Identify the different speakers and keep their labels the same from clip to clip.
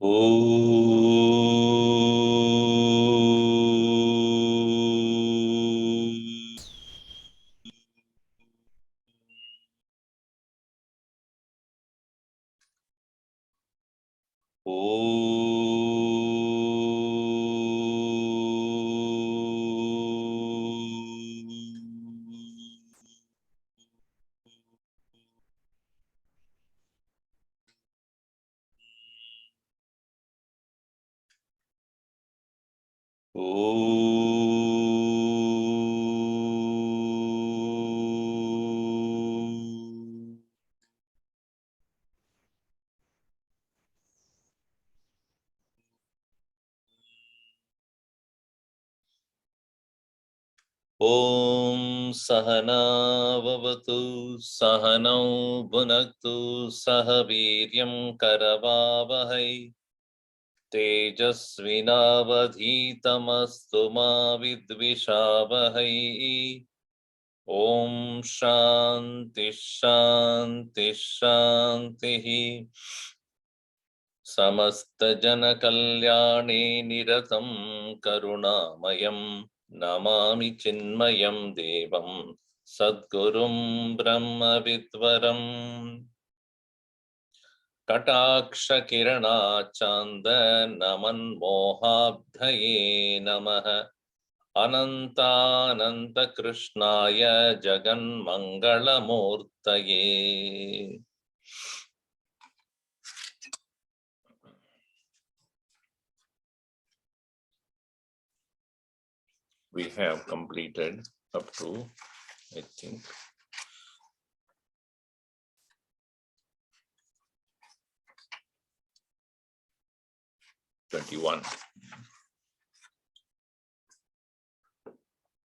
Speaker 1: Om Sahana Vavatu Sahanau Bhunaktu Sahaviryam Karavavahai Tejasvinavadhitamastu ma vidvishavahai. Om Shanti Shanti Shanti. Samasta Jana Kalyani Niratam Karunamayam Namami Chinmayam Devam Sadgurum Brahma Vidvaram Kataksha Kirana Chanda Naman Mohabdhaye Namaha Ananta Ananta Krishnaya Jagan Mangala Murtaye. We have completed up to, I think, '21.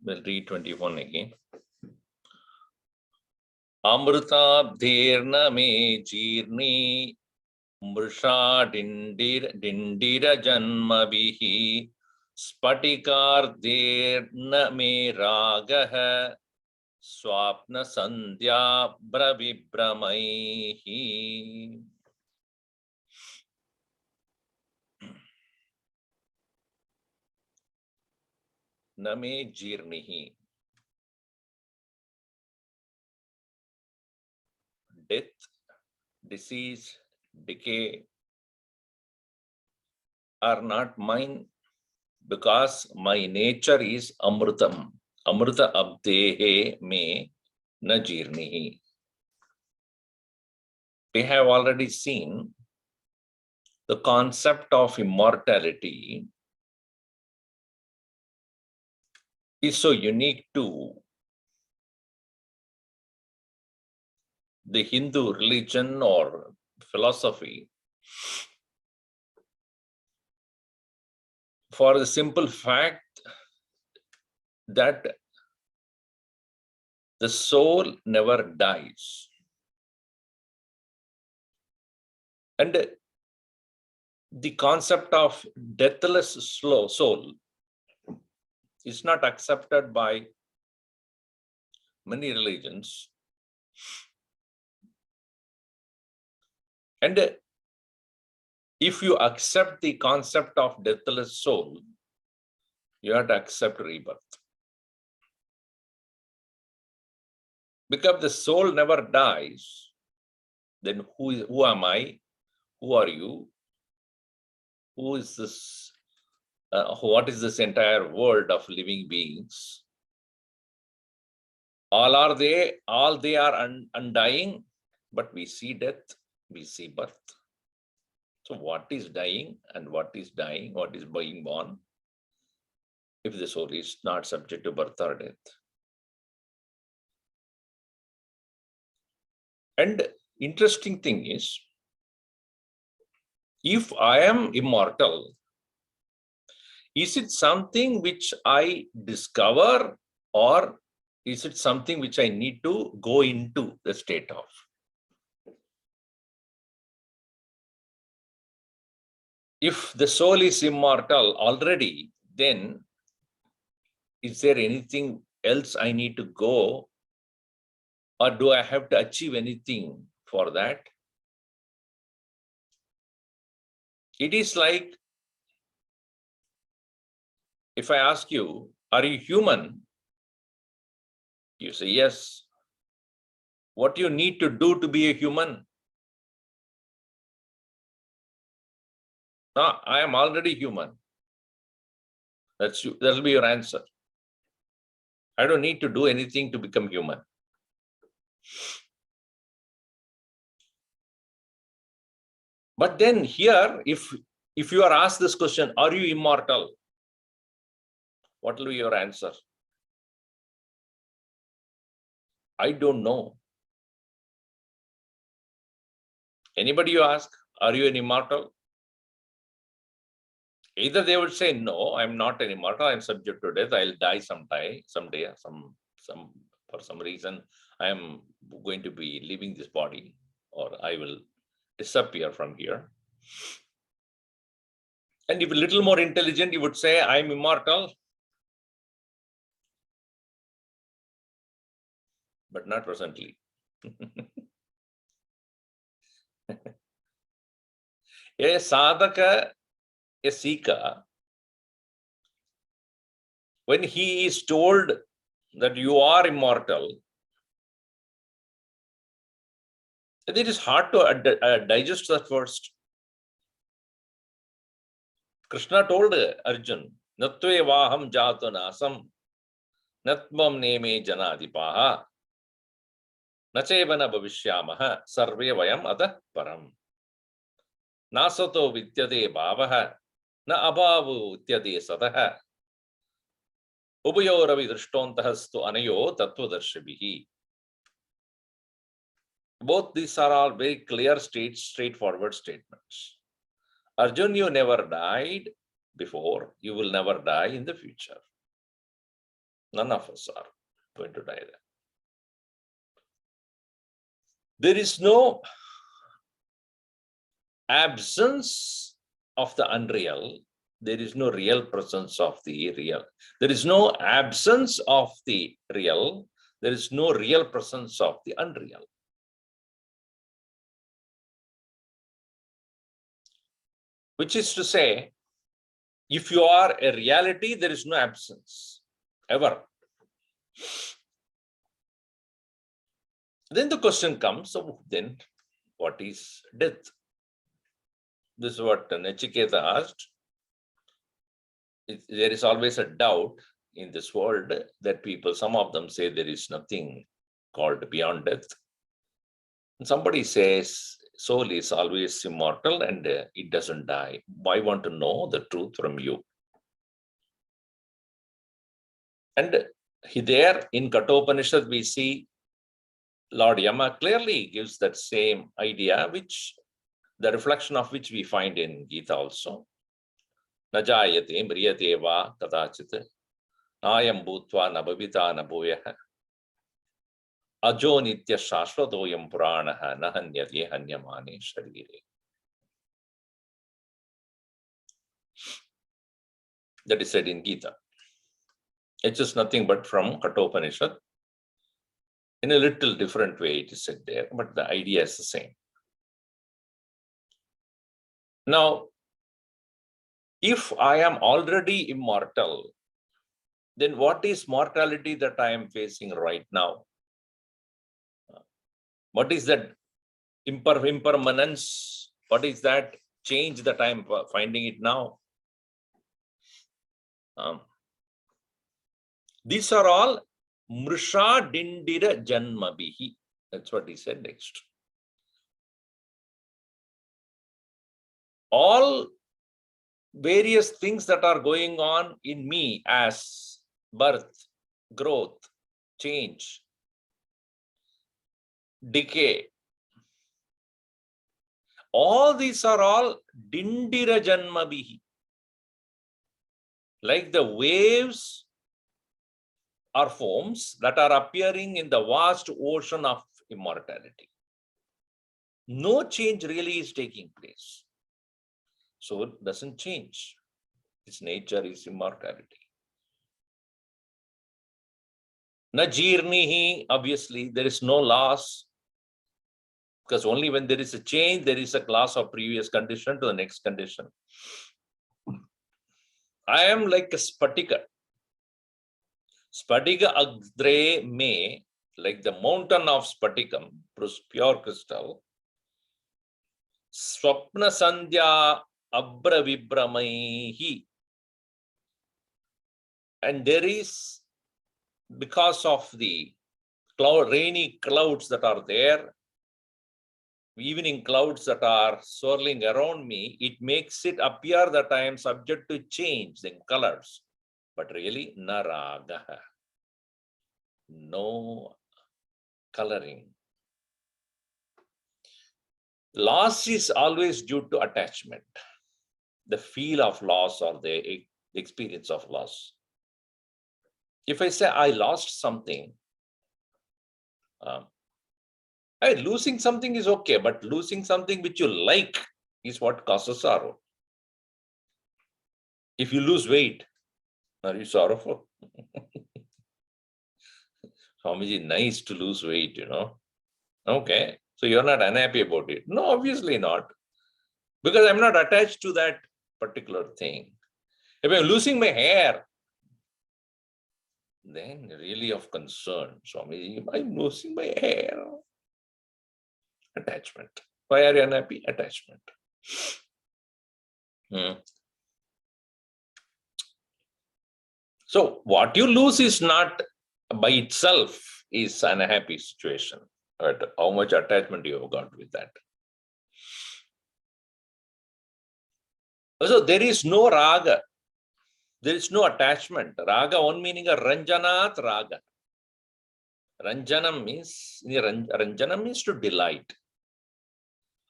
Speaker 1: We'll read 21 again. Amrutabdhirna me jirni mrisha dindira janmabihi spatikardhirna me ragaha swapna sandhya bravibramaihi. Name jirnihi. Death, disease, decay are not mine because my nature is amrutam. Amruta abdehe me na jirnihi. We have already seen the concept of immortality is so unique to the Hindu religion or philosophy for the simple fact that the soul never dies. And the concept of deathless soul is not accepted by many religions. And if you accept the concept of deathless soul, you have to accept rebirth. Because the soul never dies, then who am I? Who are you? Who is this? What is this entire world of living beings? All they are undying, but we see death, we see birth. So what is dying and what is dying, what is being born, if the soul is not subject to birth or death? And interesting thing is, if I am immortal, is it something which I discover or is it something which I need to go into the state of? If the soul is immortal already, then is there anything else I need to go, or do I have to achieve anything for that? It is like, if I ask you, are you human? You say yes. What you need to do to be a human? No, I am already human. That'll be your answer. I don't need to do anything to become human. But then here, if you are asked this question, are you immortal? What will be your answer? I don't know. Anybody you ask, are you an immortal? Either they would say, no, I'm not an immortal, I'm subject to death, I'll die someday, for some reason, I am going to be leaving this body, or I will disappear from here. And if a little more intelligent, you would say, I'm immortal, but not presently. A sadhaka, a seeker, when he is told that you are immortal, it is hard to digest that first. Krishna told Arjun, Natve vaham jato nasam, natmam neme janadipaha, nachevana bhavishyamaha, sarve vayam atah param. Nasato vidyate bhavaha, na abhavu vidyate sataha. Ubayo ravi drishtontahastu anayo tattvadarshibhihi. Both these are all very clear, straightforward statements. Arjun, you never died before, you will never die in the future. None of us are going to die there. There is no absence of the unreal. There is no real presence of the real. There is no absence of the real. There is no real presence of the unreal. Which is to say, if you are a reality, there is no absence, ever. Then the question comes, so then what is death? This is what Nachiketa asked. There is always a doubt in this world that people, some of them say there is nothing called beyond death. And somebody says soul is always immortal and it doesn't die. I want to know the truth from you. And there in Kathopanishad we see Lord Yama clearly gives that same idea, which the reflection of which we find in Gita also. Najayate mriyate va kadachit nayam bhutva nabhavita nabhoyaha ajo nitya shashvatoyam puranaha nahanyate hanyamane sharire. That is said in Gita. It's just nothing but from Kathopanishad. In a little different way it is said there, but the idea is the same. Now, if I am already immortal, then what is mortality that I am facing right now? What is that impermanence? What is that change that I am finding it now? These are all mrisha dindira janmabihi. That's what he said next. All various things that are going on in me as birth, growth, change, decay. All these are all dindira janmabihi. Like the waves or foams that are appearing in the vast ocean of immortality. No change really is taking place. So it doesn't change. Its nature is immortality. Najirnihi, obviously, there is no loss. Because only when there is a change, there is a class of previous condition to the next condition. I am like a spatika. Spatika agdre me, like the mountain of spatikam, pure crystal. Swapna sandhya abra vibramaihi. And there is, because of the rainy clouds that are there, evening clouds that are swirling around me, it makes it appear that I am subject to change in colors. But really, naraga, no coloring. Loss is always due to attachment, the feel of loss or the experience of loss. If I say I lost something, losing something is okay, but losing something which you like is what causes sorrow. If you lose weight, are you sorrowful? Swamiji, nice to lose weight, Okay, so you're not unhappy about it. No, obviously not. Because I'm not attached to that particular thing. If I'm losing my hair, then really of concern. Swamiji, I'm losing my hair. Attachment. Why are you unhappy? Attachment. So what you lose is not by itself is an unhappy situation. But how much attachment you have got with that. So there is no raga. There is no attachment. Raga, one meaning of ranjanat raga. Ranjanam means to delight.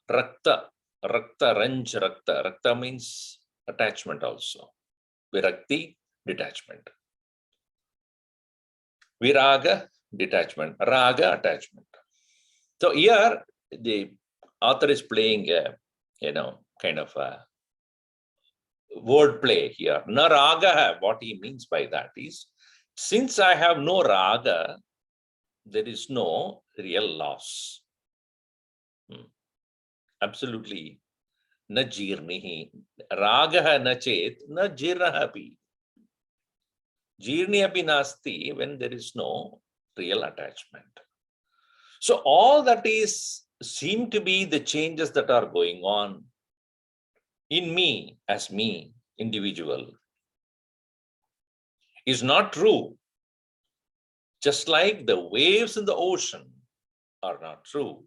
Speaker 1: Rakta, ranj, rakta. Rakta means attachment also. Virakti, detachment. Viraga, detachment. Raga, attachment. So here the author is playing a, kind of a word play here. Na raga, what he means by that is, since I have no raga, there is no real loss. Absolutely. Na jirnihi. Raga na chet, na jirnahapi. Jirni api nasti, when there is no real attachment. So all that seem to be the changes that are going on in me, as me, individual, is not true. Just like the waves in the ocean are not true.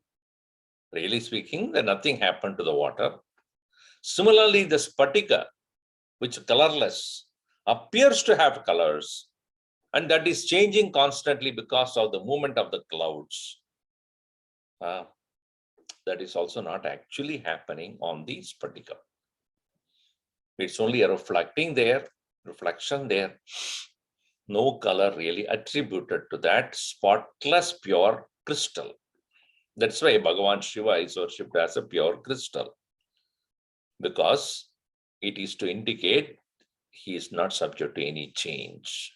Speaker 1: Really speaking, then nothing happened to the water. Similarly, the spatika, which is colorless, appears to have colors, and that is changing constantly because of the movement of the clouds. That is also not actually happening on the spatika. It's only a reflection there. No color really attributed to that spotless, pure crystal. That's why Bhagavan Shiva is worshipped as a pure crystal, because it is to indicate he is not subject to any change.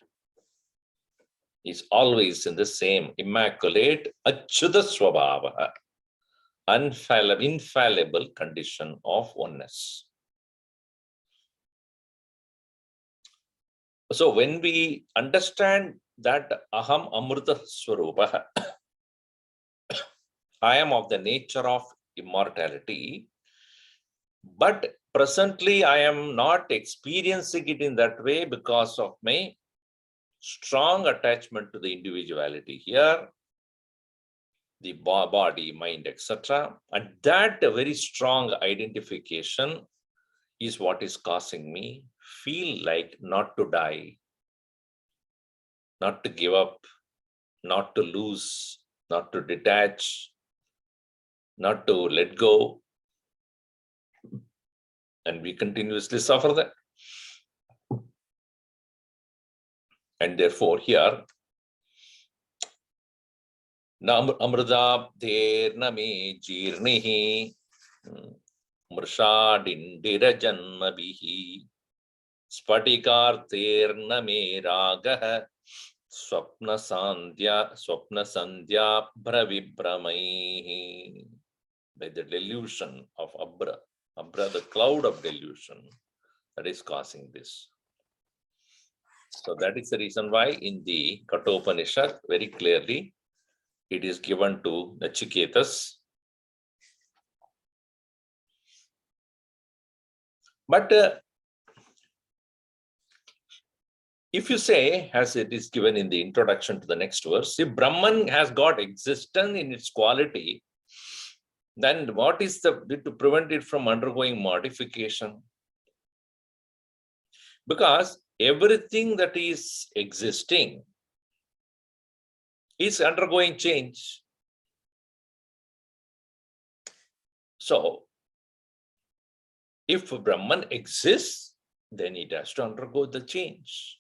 Speaker 1: He's always in the same immaculate Achyuta Swabhava, infallible condition of oneness. So when we understand that Aham Amrita Swarupa, I am of the nature of immortality, but presently I am not experiencing it in that way because of my strong attachment to the individuality here, the body, mind, etc. And that very strong identification is what is causing me feel like not to die, not to give up, not to lose, not to detach, not to let go. And we continuously suffer that. And therefore here, Amrudabdher me jirnihi mrshadindira janmabihi spatikarther me ragah swapna sandhya bhravibramaihi. by the delusion of Abra. Abra, the cloud of delusion, that is causing this. So that is the reason why in the Kathopanishad, very clearly, it is given to Nachiketas. But if you say, as it is given in the introduction to the next verse, if Brahman has got existence in its quality, then what is the to prevent it from undergoing modification? Because everything that is existing is undergoing change. So, if Brahman exists, then it has to undergo the change.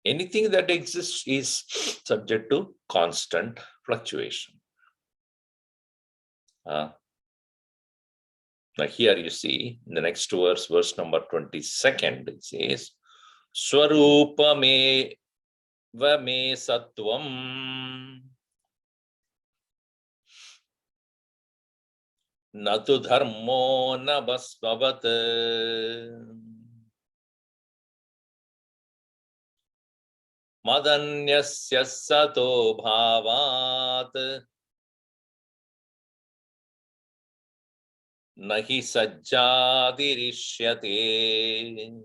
Speaker 1: Anything that exists is subject to constant fluctuation. Now here you see in the next verse, verse number 22nd, it says, Swarupame Vame Sattvam Natu Dharmo Nabasvavat Madanyasya Sato Bhavat Nahi Sajjadirishyate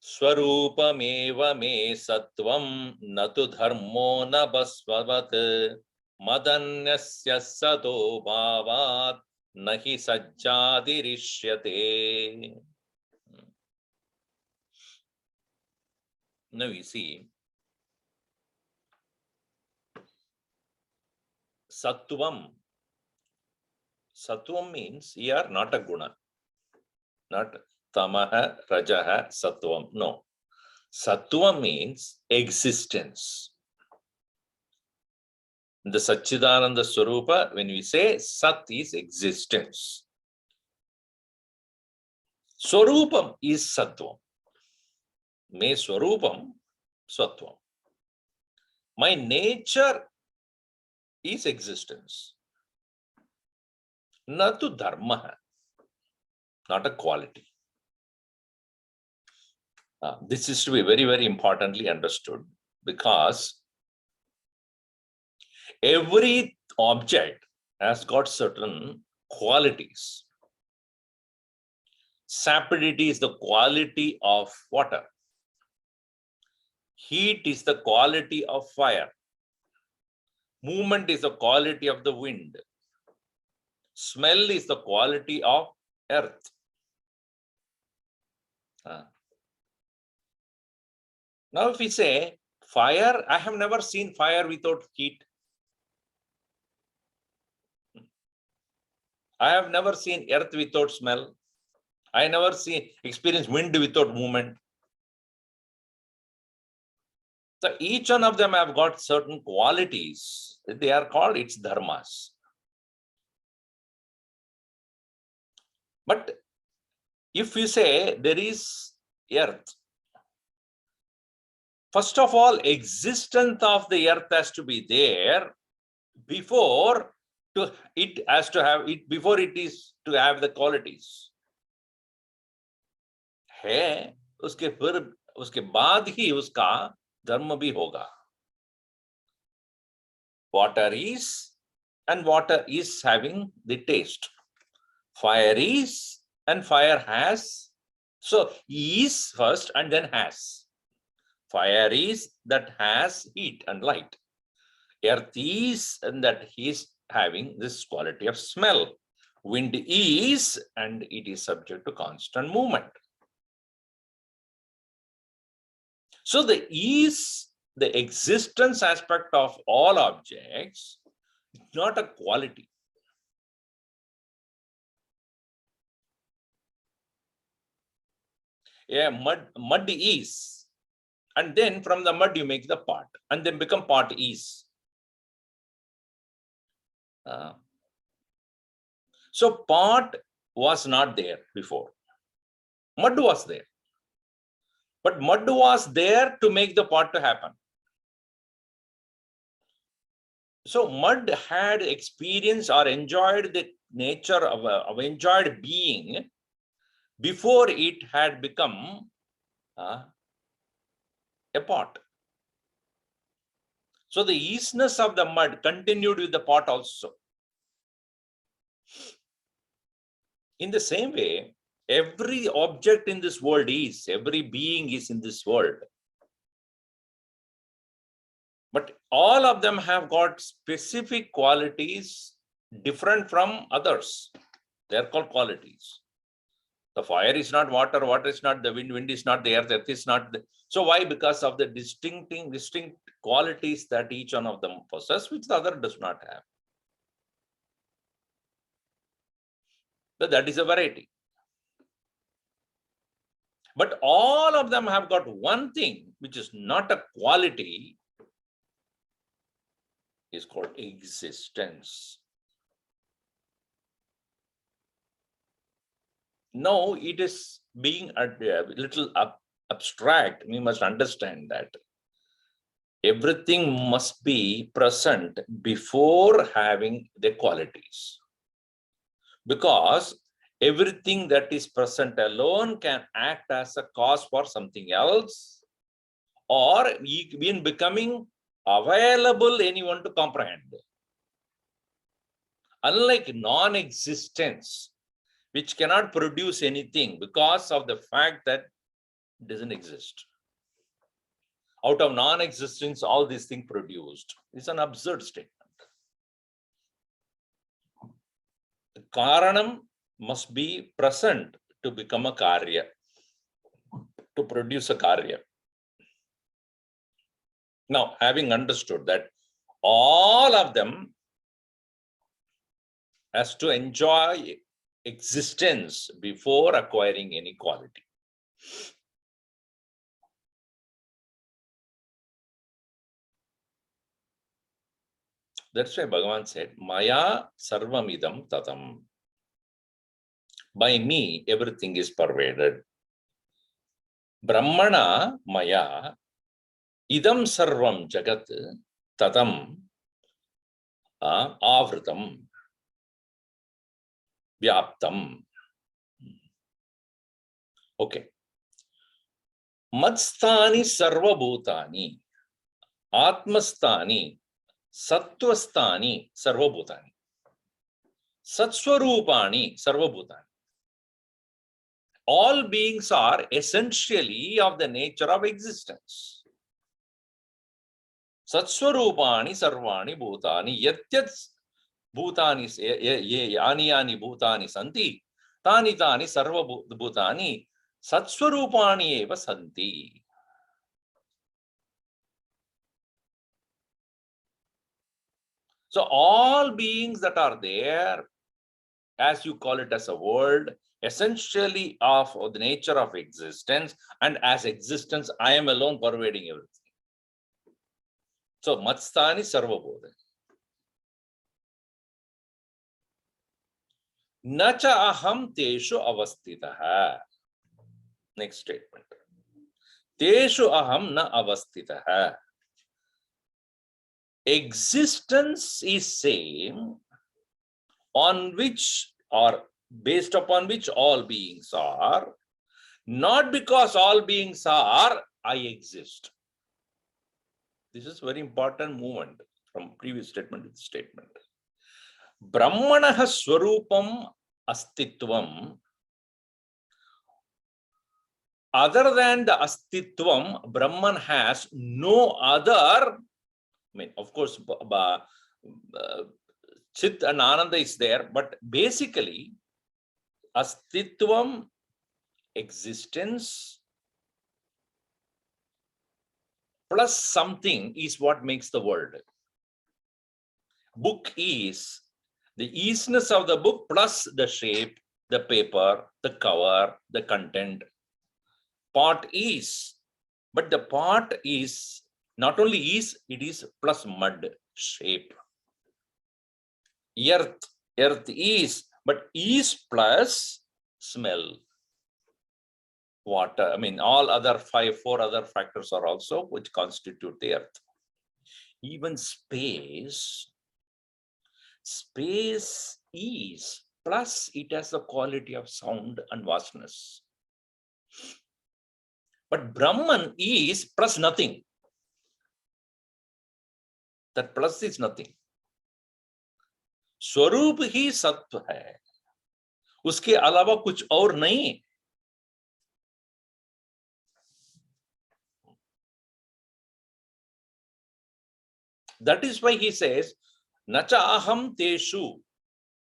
Speaker 1: Swarupameva me Sattvam Natu Dharmo Nabasvavat Madanyasya Sato Bhavat Nahi Sajjadirishyate. Now we see Sattvam. Sattvam means here not a guna, not tamaha, rajaha, sattvam. No. Sattvam means existence. The Satchidananda Swarupa, when we say Sat is existence. Swarupam is Sattvam. Me Swarupam, Sattvam. My nature is existence. Natu dharma, not a quality. This is to be very, very importantly understood, because every object has got certain qualities. Sapidity is the quality of water. Heat is the quality of fire. Movement is the quality of the wind. Smell is the quality of earth. Now if we say fire, I have never seen fire without heat. I have never seen earth without smell. I never experienced wind without movement. So each one of them have got certain qualities. They are called its dharmas. But if you say there is earth, first of all, existence of the earth has to be there before it has to have it, before it is to have the qualities. है उसके बाद ही उसका धर्म भी होगा. Water is, and water is having the taste. Fire is, and fire has. So is first and then has. Fire is that has heat and light. Earth is, and that is having this quality of smell. Wind is, and it is subject to constant movement. So the existence aspect of all objects, not a quality. Yeah, mud is, and then from the mud you make the pot, and then become pot is. So pot was not there before. Mud was there. But mud was there to make the pot to happen. So mud had experienced or enjoyed the nature of enjoyed being before it had become a pot. So the easiness of the mud continued with the pot also. In the same way, every object in this world is, every being is in this world. But all of them have got specific qualities different from others. They're called qualities. The fire is not water, water is not the wind, wind is not the earth, earth is not the... So why? Because of the distinct qualities that each one of them possess, which the other does not have. So that is a variety. But all of them have got one thing, which is not a quality, is called existence. Now it is being a little abstract. We must understand that everything must be present before having the qualities. Because everything that is present alone can act as a cause for something else, or in becoming available anyone to comprehend. Unlike non-existence, which cannot produce anything because of the fact that it doesn't exist. Out of non-existence, all these things produced. It's an absurd statement. The karanam must be present to become a karya, to produce a karya. Now, having understood that all of them has to enjoy existence before acquiring any quality. That's why Bhagavan said, Maya sarvamidam tatam. By me, everything is pervaded. Brahmana maya idam sarvam jagat tatam avritam vyaptam. Okay. Matstani sarvabhutani atmastani sattvastani sarvabhutani satswarupani sarvabhutani. All beings are essentially of the nature of existence. Satswarupani sarvani bhutani yatyat bhutani yani bhutani santi tani sarva bhutani satswarupani eva santi. So all beings that are there, as you call it as a world, essentially of the nature of existence, and as existence, I am alone pervading everything. So matstani sarvabodha. Nacha aham teshu avastitaha. Next statement. Teshu aham na avastitaha. Existence is same on which or based upon which all beings are, not because all beings are, I exist. This is very important movement from previous statement to this statement. Brahmanaha swarupam astitvam. Other than the astitvam, Brahman has no other. I mean, of course, Chit and Ananda is there, but basically, astitvam, existence, plus something is what makes the world. Book is the easiness of the book plus the shape, the paper, the cover, the content. Pot is, but the pot is not only is, it is plus mud, shape. Earth is, but is plus smell. Water, I mean, all other four other factors are also which constitute the earth. Even space is, plus it has the quality of sound and vastness. But Brahman is plus nothing. That plus is nothing. स्वरूप ही सत्व है, उसके अलावा कुछ और नहीं. That is why he says, Nacha aham teshu.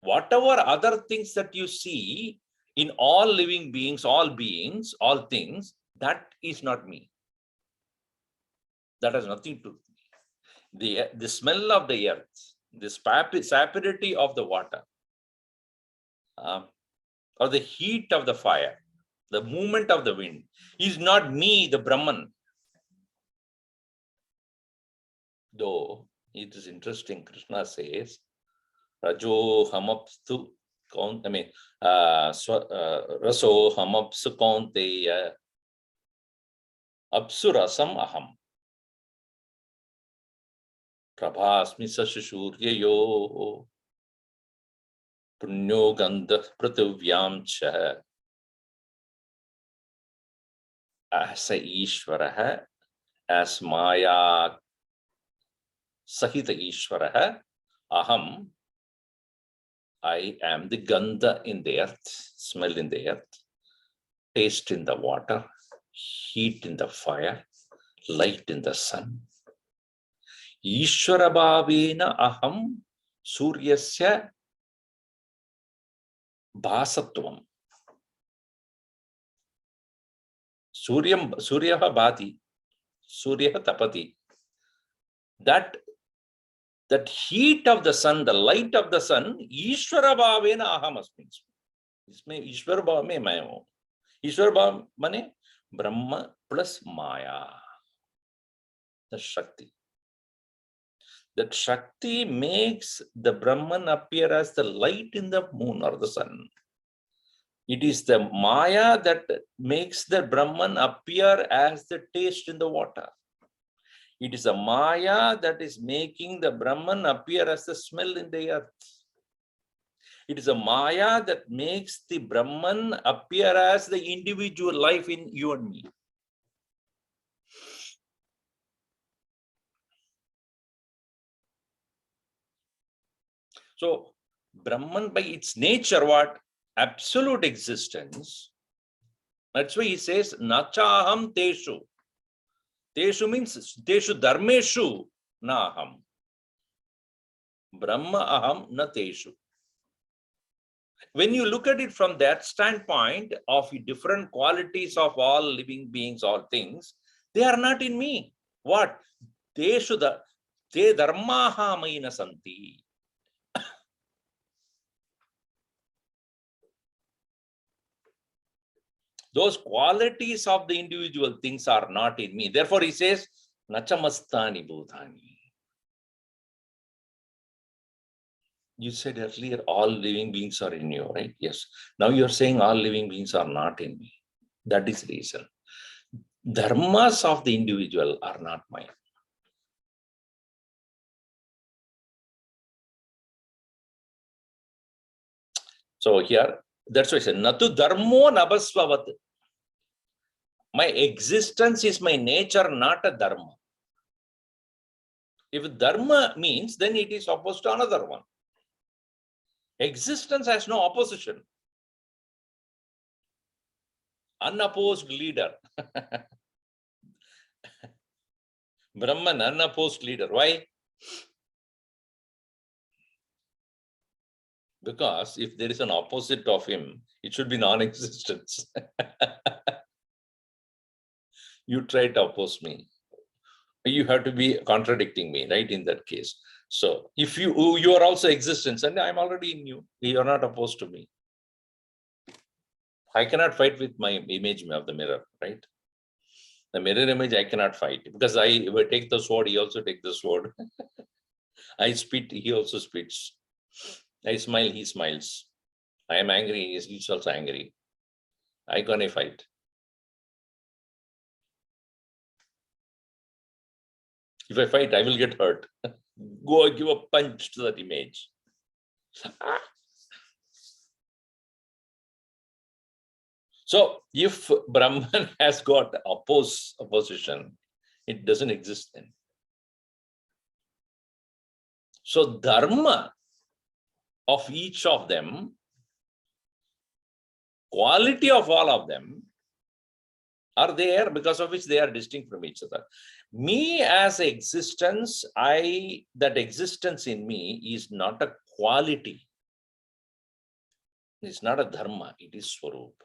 Speaker 1: Whatever other things that you see in all living beings, all things, that is not me. That has nothing to do. The smell of the earth, the sapority of the water, or the heat of the fire, the movement of the wind, is not me, the Brahman. Though it is interesting, Krishna says, Rajo hamapstu, raso hamapsu kaunteya, apsurasam aham. Prabhasmi sashuryayo, punyo gandha prativyam cha, asa ishvaraha, as maya sahita ishvaraha, aham, I am the gandha in the earth, smell in the earth, taste in the water, heat in the fire, light in the sun. Ishvara bhavena aham suryasya bhasatvam. Suryaha bhati, suryaha tapati. That heat of the sun, the light of the sun, Ishvara bhavena aham asmi. इसमें ईश्वर भाव में मैं हूं. ईश्वर भाव माने ब्रह्म plus Maya, the Shakti. That Shakti makes the Brahman appear as the light in the moon or the sun. It is the Maya that makes the Brahman appear as the taste in the water. It is a Maya that is making the Brahman appear as the smell in the earth. It is a Maya that makes the Brahman appear as the individual life in you and me. So, Brahman by its nature, what? Absolute existence. That's why he says, Nachaham teshu. Teshu means teshu dharmeshu na aham. Brahma aham na teshu. When you look at it from that standpoint of different qualities of all living beings, all things, they are not in me. What? Teshu te dharmaha maina santi. Those qualities of the individual things are not in me. Therefore, he says, Nachamastani bhutani. You said earlier, all living beings are in you, right? Yes. Now you're saying all living beings are not in me. That is the reason. Dharmas of the individual are not mine. So here, that's why I said, Natu dharmo nabasvavat. My existence is my nature, not a dharma. If dharma means, then it is opposed to another one. Existence has no opposition. Unopposed leader. Brahman, unopposed leader. Why? Because if there is an opposite of him, it should be non-existence. You try to oppose me. You have to be contradicting me, right? In that case. So if you are also existence, and I'm already in you, you are not opposed to me. I cannot fight with my image of the mirror, right? The mirror image I cannot fight, because I take the sword, he also takes the sword. I spit, he also spits. I smile, he smiles. I am angry, he's also angry. I gonna fight. If I fight, I will get hurt. Go give a punch to that image. So if Brahman has got opposition, it doesn't exist then. So dharma of each of them, quality of all of them are there, because of which they are distinct from each other. Me as existence, that existence in me is not a quality. It's not a dharma, it is swarupa.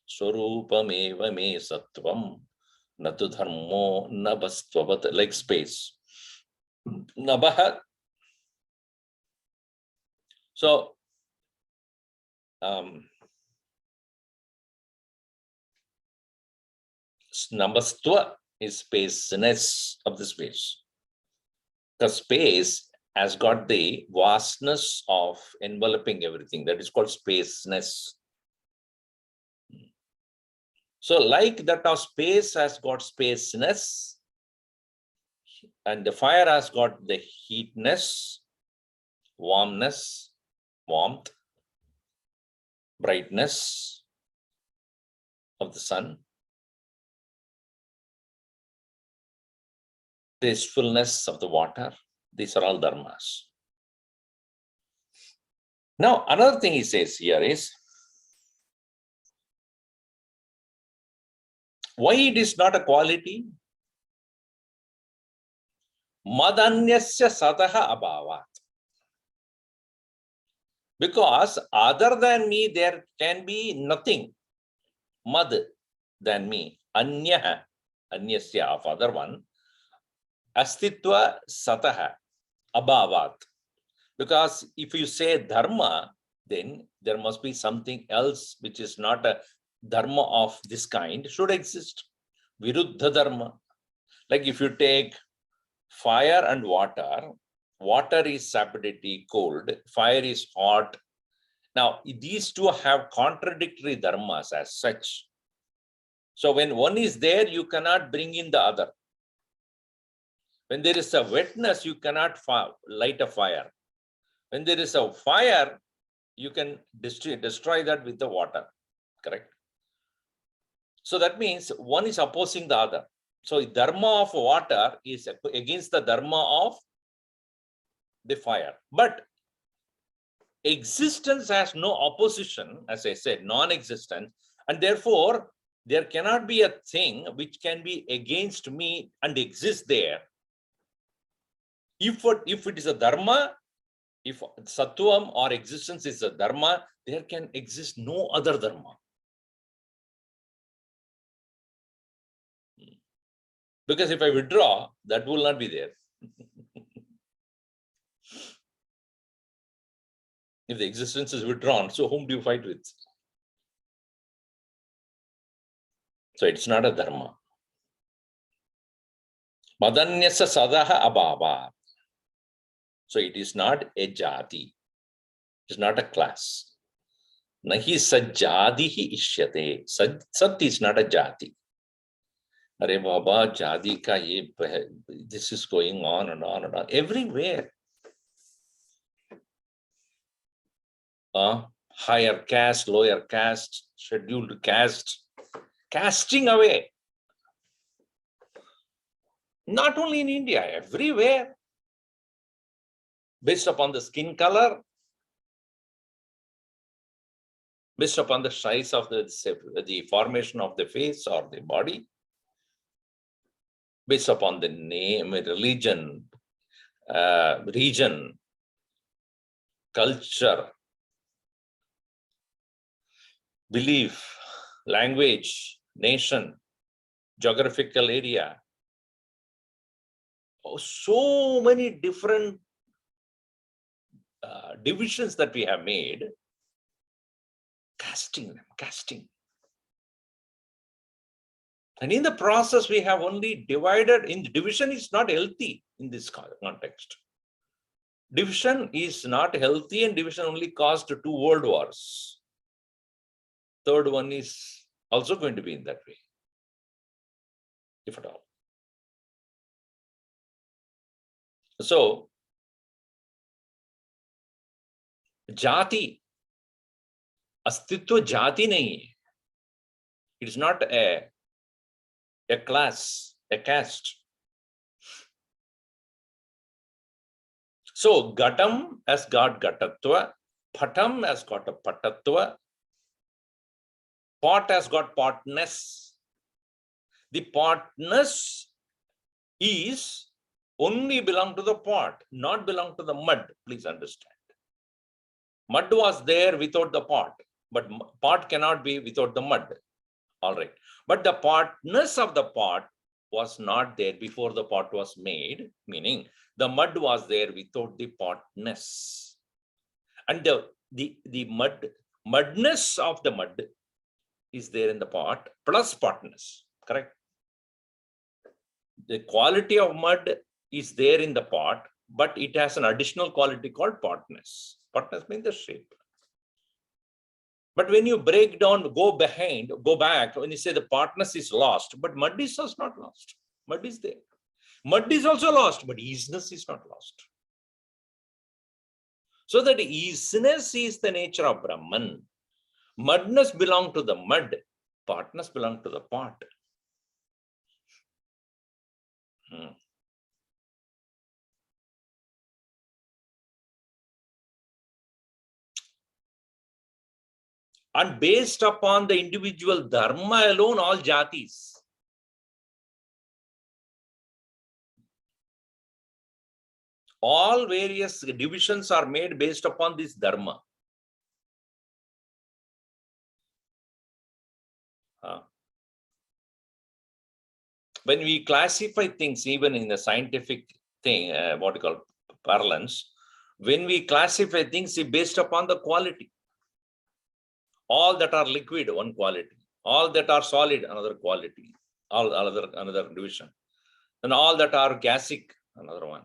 Speaker 1: Swarupam eva me sattvam natu dharmo nabastvavat, like space. Nabaha. So, nabastva is spaceness of the space. The space has got the vastness of enveloping everything. That is called spaceness. So like that of space has got spaceness, and the fire has got the heatness, warmth, brightness of the sun, tastefulness of the water. These are all dharmas. Now, another thing he says here is, why it is not a quality? Madanyasya sataha abhavat. Because other than me, there can be nothing. Mad than me. Anyaha, anyasya of other one. Astitva sataha abhavat. Because if you say dharma, then there must be something else which is not a dharma of this kind should exist. Viruddha dharma. Like if you take fire and water, water is sapidity, cold, fire is hot. Now, these two have contradictory dharmas as such. So when one is there, you cannot bring in the other. When there is a wetness, you cannot light a fire. When there is a fire, you can destroy that with the water, correct? So that means one is opposing the other. So dharma of water is against the dharma of the fire. But existence has no opposition, as I said, non-existent, and therefore there cannot be a thing which can be against me and exist there. If it is a dharma, if sattvam or existence is a dharma, there can exist no other dharma. Because if I withdraw, that will not be there. If the existence is withdrawn, so whom do you fight with? So it's not a dharma. Madanyasa sadaha abhava. So it is not a jati. It is not a class. Nahi sajjadihi ishyate. Sat is not a jati. Arey Baba, jadi ka ye, this is going on and on and on. Everywhere. Higher caste, lower caste, scheduled caste, casting away. Not only in India, everywhere. Based upon the skin color, based upon the size of the formation of the face or the body, based upon the name, religion, region, culture, belief, language, nation, geographical area. Oh, so many different divisions that we have made, casting them, casting. And in the process, we have only divided. In division is not healthy in this context. Division is not healthy, and division only caused 2 world wars. Third one is also going to be in that way, if at all. So, jati, astitva jati nahi hai. It is not a class, a caste. So, Gatam has got Gatatva, Patam has got a Patatva, pot has got potness. The potness is only belong to the pot, not belong to the mud. Please understand. Mud was there without the pot, but pot cannot be without the mud. All right. But the potness of the pot was not there before the pot was made, meaning the mud was there without the potness. And the mudness of the mud is there in the pot plus potness, correct? The quality of mud is there in the pot, but it has an additional quality called potness. Potness means the shape. But when you break down, go back, when you say the potness is lost, but mud is also not lost. Mud is there. Mud is also lost, but easiness is not lost. So that easiness is the nature of Brahman. Mudness belongs to the mud. Potness belongs to the pot. And based upon the individual dharma alone, all jatis. All various divisions are made based upon this dharma. When we classify things, even in the scientific thing, what you call parlance, when we classify things based upon the quality. All that are liquid, one quality. All that are solid, another quality. All another division. And all that are gasic, another one.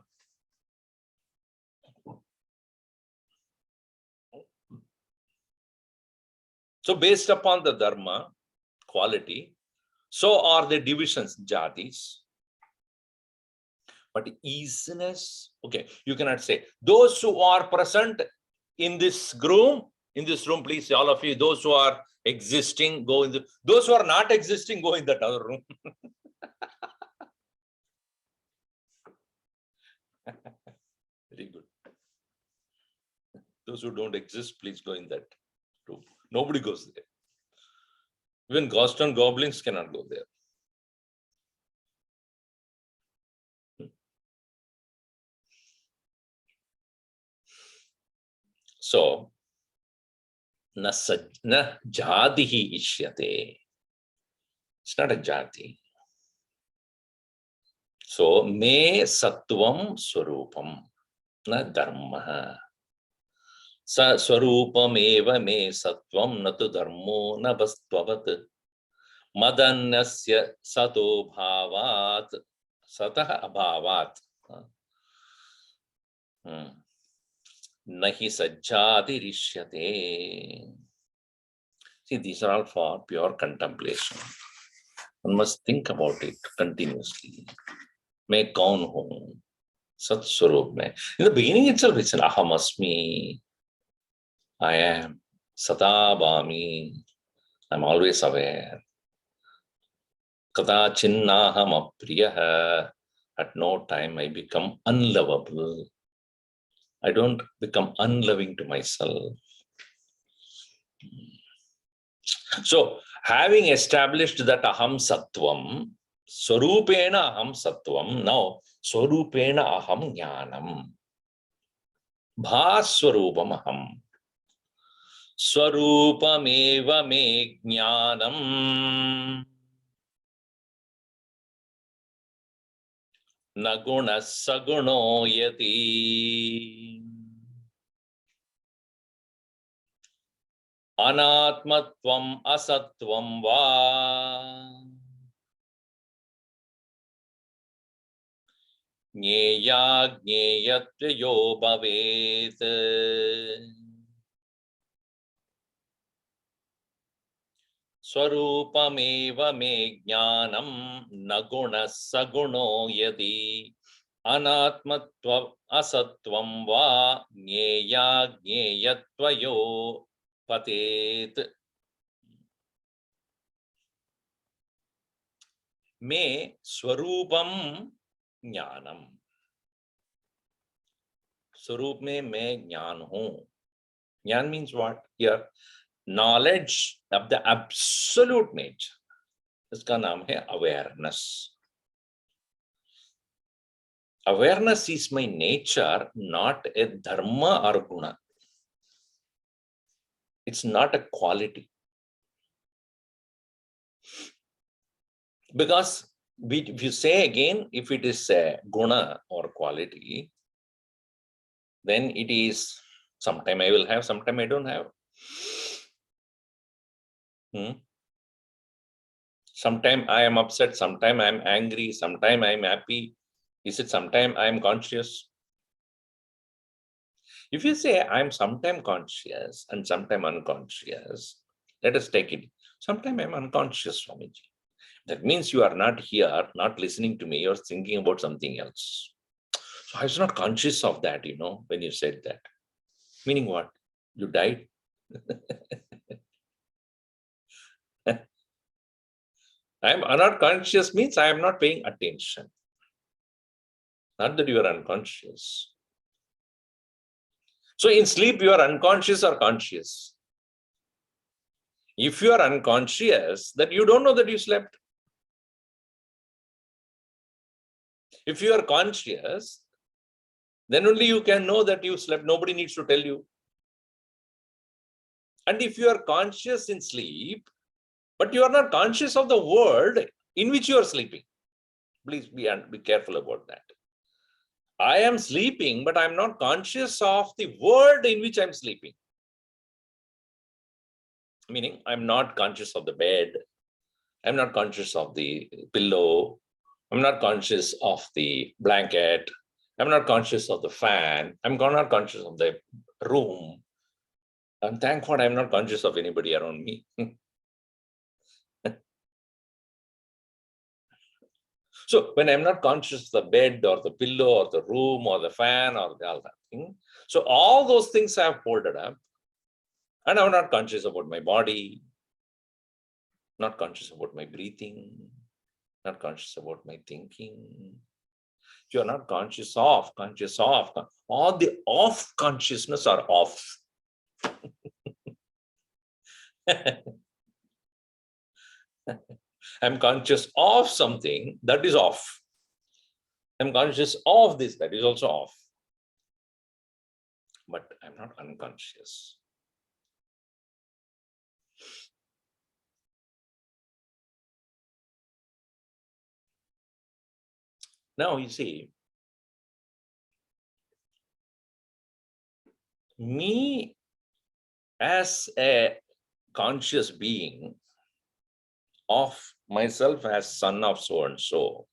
Speaker 1: So based upon the dharma, quality, so are the divisions, jatis. But easiness, okay, you cannot say. Those who are present in this room, please, all of you, those who are existing, go in the, those who are not existing, go in that other room. Very good. Those who don't exist, please go in that room. Nobody goes there. Even ghosts and goblins cannot go there. So, na jatihi ishyate. It's not a jati. So, me sattvam swarupam, na dharma. Sa swarupam eva me sattvam, na tu dharmo na bastvavat. Madanyasya sato bhavat, satah abhavat. Nahi sajjati rishyate. See, these are all for pure contemplation. One must think about it continuously. मैं कौन हूँ? Sat Swarup mein. In the beginning itself, it's an ahamasmi. I am satabami. I'm always aware. Kada chinnaham apriyaha. At no time I become unlovable. I don't become unloving to myself. So, having established that aham sattvam, swarupena aham sattvam, now swarupena aham jnanam. Bhaswarupam aham. Swarupameva me jnanam. Naguna saguno yati. Anatmatvam asatvam va. Jneya jneyatvayo bhavet. Swarupameva me jnanam naguna saguno yadi. Anatmatva asatvam va jnaya jnayatvayo patet. Me swarupam jnanam. Swarup mein मैं ज्ञान हूं. Jnana means what? Here, knowledge of the absolute nature. इसका नाम है awareness. Awareness is my nature, not a dharma or guna. It's not a quality. Because if you say again, if it is a guna or quality, then it is sometime I will have, sometime I don't have. Sometime I am upset, sometime I am angry, sometime I am happy. Is it sometime I am conscious? If you say I am sometime conscious and sometime unconscious, let us take it. Sometime I am unconscious, Swamiji. That means you are not here, not listening to me, you're thinking about something else. So I was not conscious of that, when you said that. Meaning what? You died? I am not conscious means I am not paying attention. Not that you are unconscious. So in sleep, you are unconscious or conscious. If you are unconscious, that you don't know that you slept. If you are conscious, then only you can know that you slept. Nobody needs to tell you. And if you are conscious in sleep, but you are not conscious of the world in which you are sleeping, please be careful about that. I am sleeping, but I am not conscious of the world in which I am sleeping. Meaning, I am not conscious of the bed. I am not conscious of the pillow. I'm not conscious of the blanket. I'm not conscious of the fan. I'm not conscious of the room. And thank God I'm not conscious of anybody around me. So when I'm not conscious of the bed or the pillow or the room or the fan or all that thing, so all those things I have folded up, and I'm not conscious about my body, not conscious about my breathing, not conscious about my thinking. You are not conscious of. All the off consciousness are off. I'm conscious of something, that is off. I'm conscious of this, that is also off. But I'm not unconscious. Now you see, me as a conscious being of myself as son of so and so,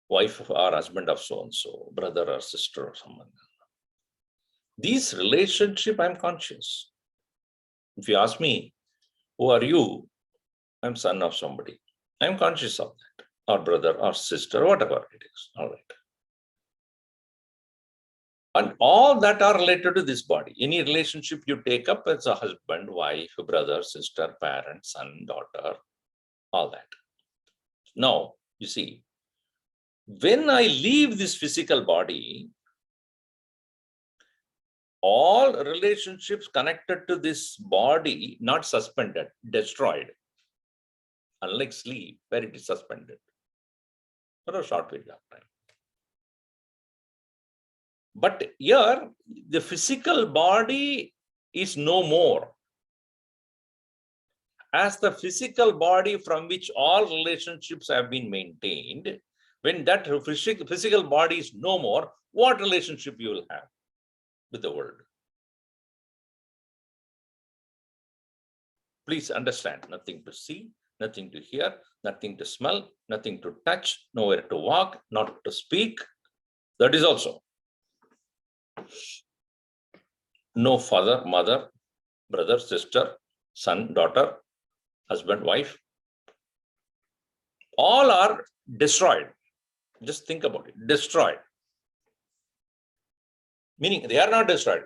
Speaker 1: wife or husband of so and so, brother or sister or someone. These relationship, I'm conscious. If you ask me, who are you? I'm son of somebody. I'm conscious of that, or brother or sister, whatever it is. All right. And all that are related to this body. Any relationship you take up as a husband, wife, brother, sister, parent, son, daughter, all that. Now, you see, when I leave this physical body, all relationships connected to this body, not suspended, destroyed. Unlike sleep, where it is suspended for a short period of time. But here, the physical body is no more. As the physical body from which all relationships have been maintained, when that physical body is no more, what relationship you will have with the world? Please understand, nothing to see, nothing to hear, nothing to smell, nothing to touch, nowhere to walk, not to speak. That is also. No father, mother, brother, sister, son, daughter, husband, wife. All are destroyed. Just think about it. Destroyed. Meaning they are not destroyed.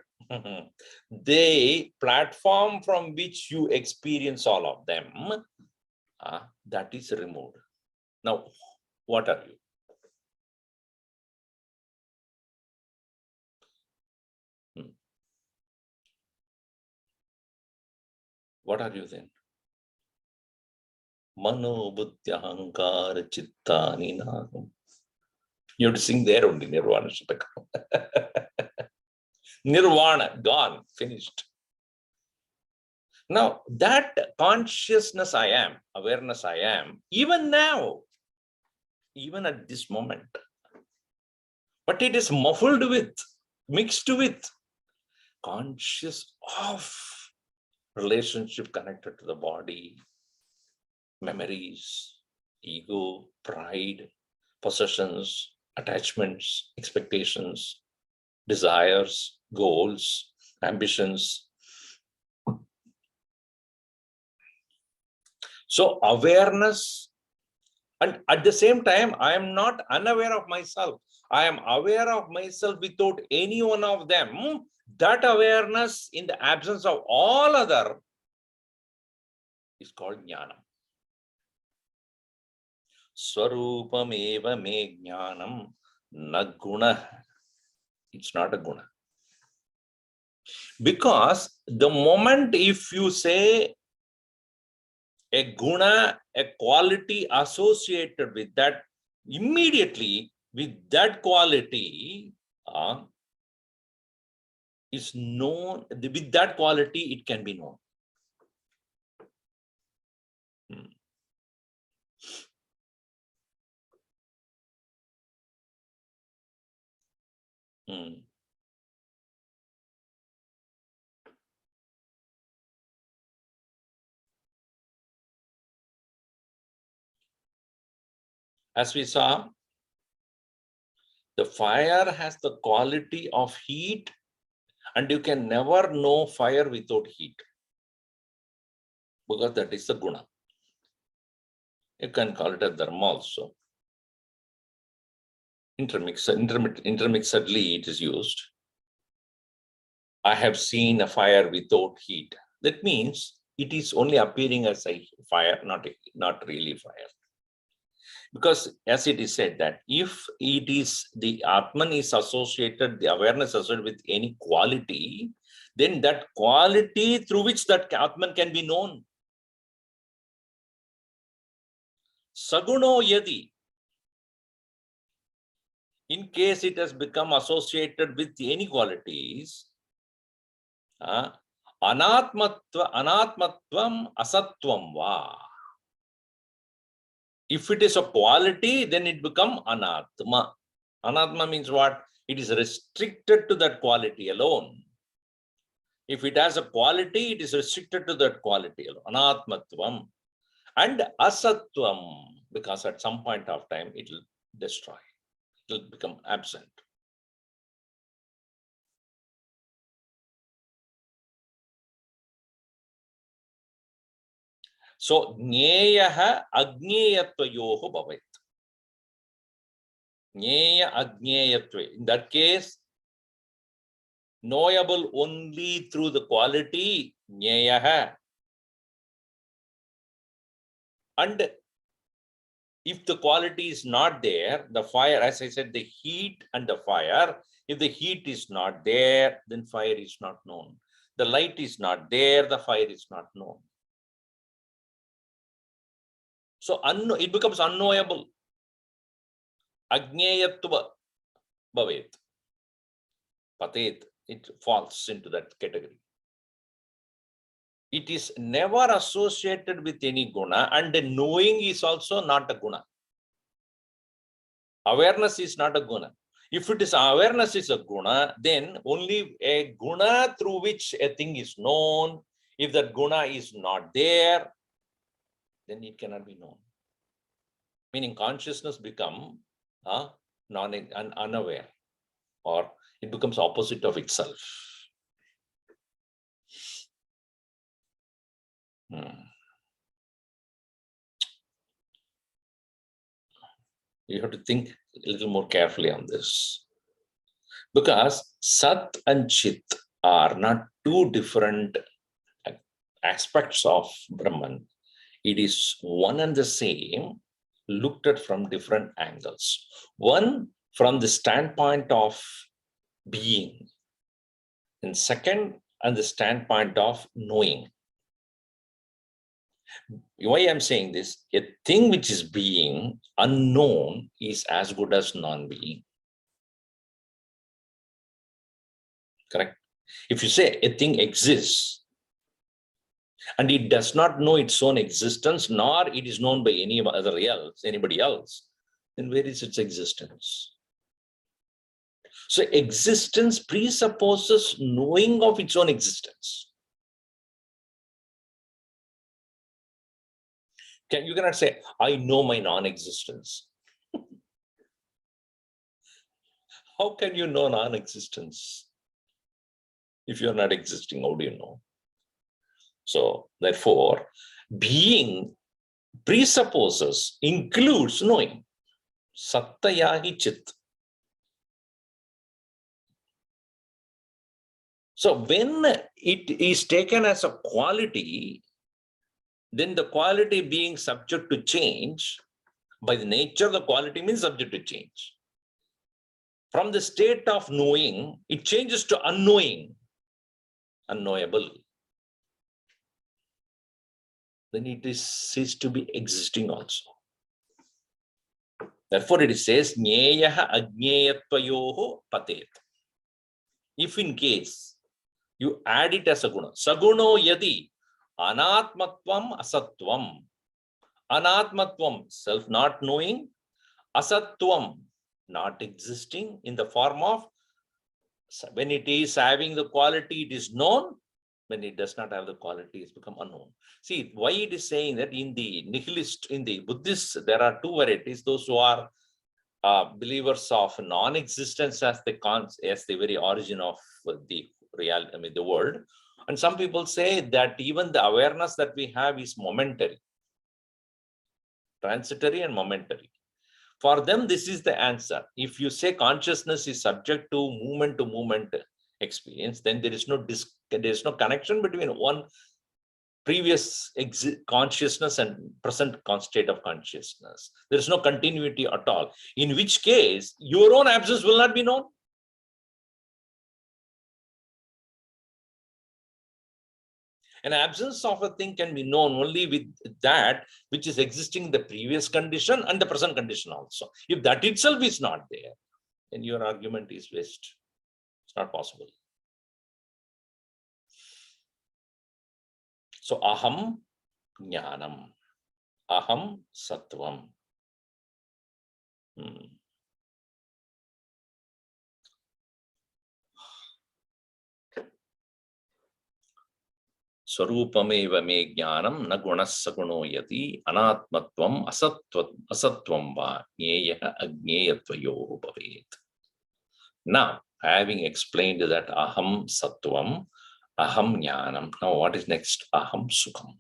Speaker 1: The platform from which you experience all of them, that is removed. Now, what are you? What are you then? Mano buddhi ahankara chitta ninagam. You have to sing there only, Nirvana Shatakam. Nirvana, gone, finished. Now, that consciousness I am, awareness I am, even now, even at this moment, but it is muffled with, mixed with conscious of relationship connected to the body, memories, ego, pride, possessions, attachments, expectations, desires, goals, ambitions. So awareness, and at the same time, I am not unaware of myself. I am aware of myself without any one of them. That awareness in the absence of all other is called jnanam. Swarupam eva me jnanam na guna. It's not a guna. Because the moment if you say a guna, a quality associated with that, immediately with that quality is known, with that quality it can be known. As we saw, the fire has the quality of heat, and you can never know fire without heat, because that is the guna. You can call it a dharma also. Intermixedly it is used. I have seen a fire without heat. That means it is only appearing as a fire, not really fire. Because as it is said that if it is the Atman is associated, the awareness associated with any quality, then that quality through which that Atman can be known. Saguno yadi. In case it has become associated with any qualities, anatmatvam asatvam va. If it is a quality, then it becomes anatma. Anatma means what? It is restricted to that quality alone. If it has a quality, it is restricted to that quality alone. Anatmatvam. And asatvam, because at some point of time, it will destroy. It will become absent. So, jneyaha agnyeyatvayoho bhavet. Jneya agnyeyatve. In that case, knowable only through the quality, jneyaha. And if the quality is not there, the fire, as I said, the heat and the fire, if the heat is not there, then fire is not known. The light is not there, the fire is not known. So it becomes unknowable. Agnyeyatva bhavet. Patet, it falls into that category. It is never associated with any guna, and knowing is also not a guna. Awareness is not a guna. If it is awareness is a guna, then only a guna through which a thing is known. If that guna is not there, then it cannot be known. Meaning consciousness become unaware, or it becomes opposite of itself. You have to think a little more carefully on this. Because Sat and Chit are not two different aspects of Brahman. It is one and the same, looked at from different angles. One from the standpoint of being, and second, and the standpoint of knowing. Why I'm saying this? A thing which is being unknown is as good as non-being. Correct? If you say a thing exists and it does not know its own existence, nor it is known by anybody else, then where is its existence? So existence presupposes knowing of its own existence. You cannot say, I know my non-existence. How can you know non-existence? If you're not existing, how do you know? So therefore, being presupposes, includes knowing. Sattayahi chit. So when it is taken as a quality, then the quality being subject to change, by the nature, the quality means subject to change. From the state of knowing, it changes to unknowing, unknowable. Then it is ceased to be existing also. Therefore, it says, Jneyah ajneyatvayoho patet. If in case you add it as a guna, saguno yadi anatmatvam asatvam. Anatmatvam, self not knowing, asatvam, not existing in the form of, when it is having the quality, it is known. When it does not have the quality, it's become unknown. See, why it is saying that in the nihilist, in the Buddhists, there are two varieties. Those who are believers of non-existence as the very origin of the real, the world. And some people say that even the awareness that we have is momentary, transitory and momentary. For them, this is the answer. If you say consciousness is subject to movement experience, then there is no connection between one previous consciousness and present state of consciousness. There is no continuity at all. In which case, your own absence will not be known. An absence of a thing can be known only with that which is existing in the previous condition and the present condition also. If that itself is not there, then your argument is waste. It's not possible. So aham jnanam, aham sattvam. Swarupameva me jnanam na gunas saguno yati anatmatvam asatvam va jneyah ajneyatvayoho bhavet. Now, having explained that aham sattvam, aham jnanam, now what is next? Aham sukham.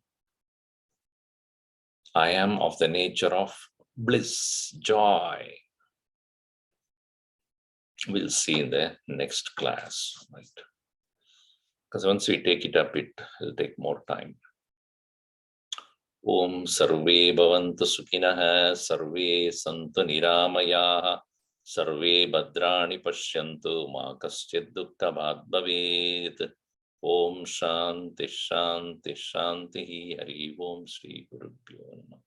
Speaker 1: I am of the nature of bliss, joy. We'll see in the next class, right? Because once we take it up, it will take more time. Om sarve bhavantu sukhinah, sarve santu niramayaha, sarve bhadrani pashyantu, ma kaschid dukkha bhag bhavet. Om shanti shanti shanti. Hari Om Shri Gurubhyo Namah.